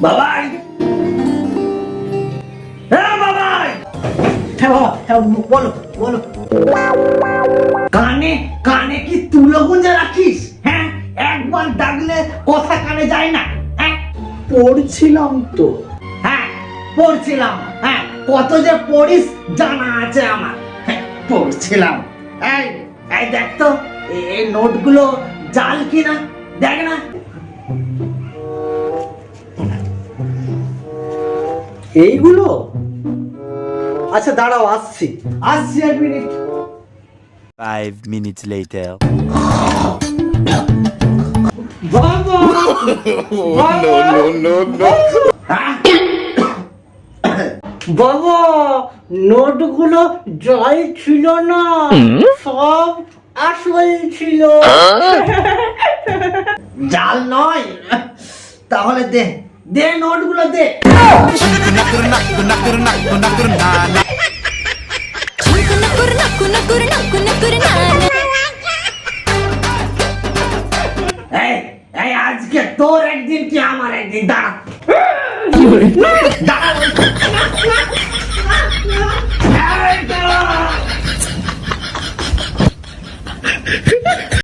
বাবাই, হ্যাঁ বাবাই, হ্যাঁ বাবা, হ্যাঁ বলো বলো। কানে কানে কি তুলো গুঁজে রাখিস? হ্যাঁ, একবার ডাকলে কথা কানে যায় না? হ্যাঁ পড়ছিলাম তো। হ্যাঁ পড়ছিলাম। হ্যাঁ, কত যে পড়িস জানা আছে আমার। হ্যাঁ, পড়ছিলাম। এই এই দেখ তো, এই নোটগুলো জাল কিনা দেখ না। এইগুলো? আচ্ছা দাঁড়াও, আসছি আসছি, 1 মিনিট। 5 minutes later. বাবা হ্যাঁ? বাবা, নোটগুলো জল ছিল না, সব আসল ছিল। জাল নয়? তাহলে দে দে, নোটগুলো দে। এই এই আজকে তোর একদিন কি আমার একদিন, দাঁড়া দাঁড়া বলছি।